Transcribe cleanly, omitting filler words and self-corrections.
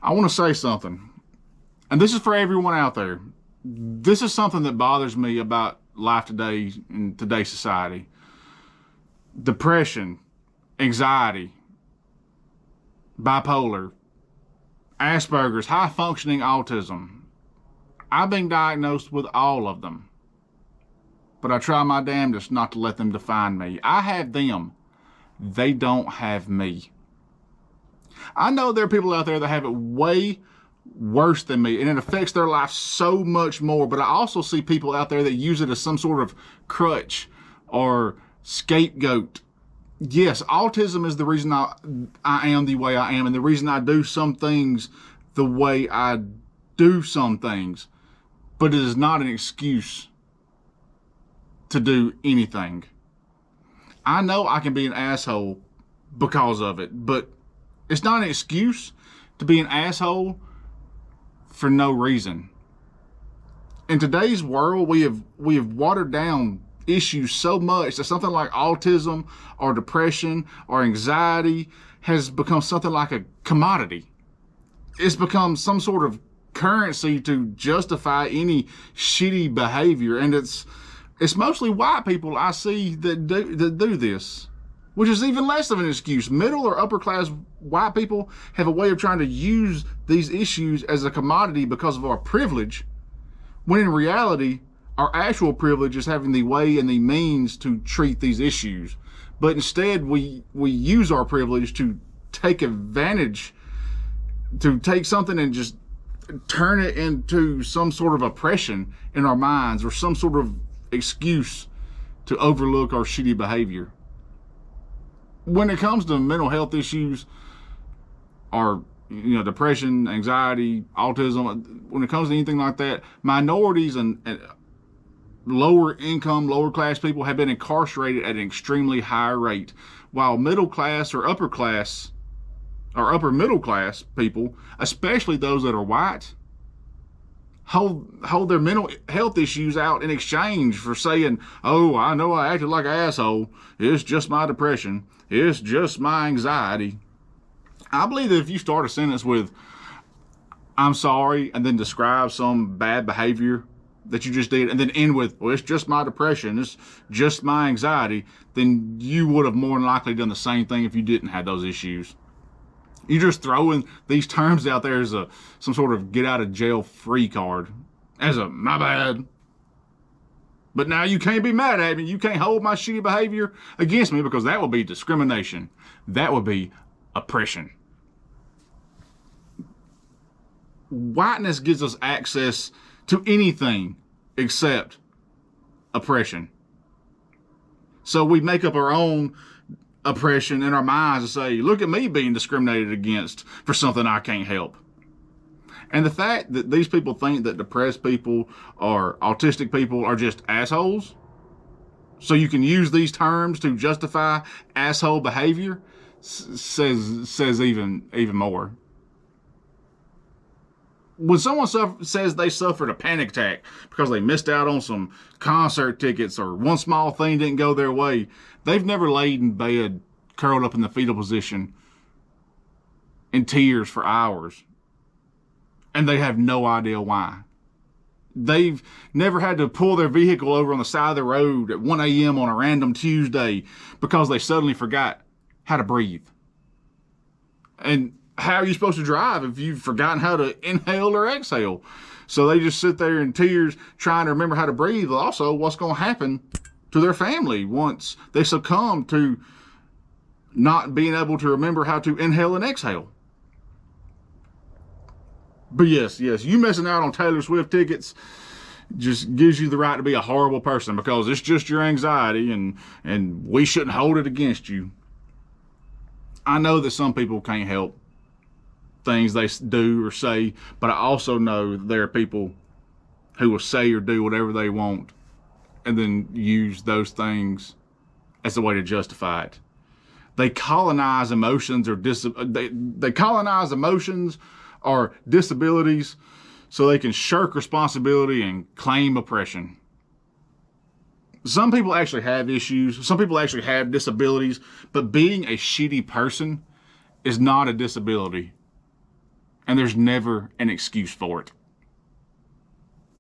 I want to say something, and this is for everyone out there. This is something that bothers me about life today in today's society. Depression, anxiety, bipolar, Asperger's, high functioning autism. I've been diagnosed with all of them, but I try my damnedest not to let them define me. I have them. They don't have me. I know there are people out there that have it way worse than me, and it affects their life so much more, but I also see people out there that use it as some sort of crutch or scapegoat. Yes, autism is the reason I am the way I am, and the reason I do some things the way I do some things, but it is not an excuse to do anything. I know I can be an asshole because of it, but it's not an excuse to be an asshole for no reason. In today's world, we have watered down issues so much that something like autism or depression or anxiety has become something like a commodity. It's become some sort of currency to justify any shitty behavior, and it's mostly white people I see that do this, which is even less of an excuse. Middle or upper class white people have a way of trying to use these issues as a commodity because of our privilege, when in reality, our actual privilege is having the way and the means to treat these issues. But instead, we use our privilege to take advantage, to take something and just turn it into some sort of oppression in our minds or some sort of excuse to overlook our shitty behavior. When it comes to mental health issues or depression, anxiety, autism, when it comes to anything like that, minorities and lower income, lower class people have been incarcerated at an extremely high rate, while middle class or upper class or upper middle class people, especially those that are white, hold their mental health issues out in exchange for saying, oh, I know I acted like an asshole. It's just my depression. It's just my anxiety. I believe that if you start a sentence with, I'm sorry, and then describe some bad behavior that you just did, and then end with, well, it's just my depression, it's just my anxiety, then you would have more than likely done the same thing if you didn't have those issues. You're just throwing these terms out there as some sort of get out of jail free card, as a my bad. But now you can't be mad at me. You can't hold my shitty behavior against me, because that would be discrimination. That would be oppression. Whiteness gives us access to anything except oppression. So we make up our own oppression in our minds and say, look at me being discriminated against for something I can't help. And the fact that these people think that depressed people or autistic people are just assholes, so you can use these terms to justify asshole behavior, says even more. When someone says they suffered a panic attack because they missed out on some concert tickets or one small thing didn't go their way, they've never laid in bed, curled up in the fetal position, in tears for hours. And they have no idea why. They've never had to pull their vehicle over on the side of the road at 1 a.m. on a random Tuesday because they suddenly forgot how to breathe. And how are you supposed to drive if you've forgotten how to inhale or exhale? So they just sit there in tears trying to remember how to breathe. Also, what's going to happen to their family once they succumb to not being able to remember how to inhale and exhale? But yes, you missing out on Taylor Swift tickets just gives you the right to be a horrible person, because it's just your anxiety and we shouldn't hold it against you. I know that some people can't help things they do or say, but I also know there are people who will say or do whatever they want and then use those things as a way to justify it. They colonize emotions or they colonize emotions or disabilities so they can shirk responsibility and claim oppression. Some people actually have issues. Some people actually have disabilities, but being a shitty person is not a disability. and there's never an excuse for it.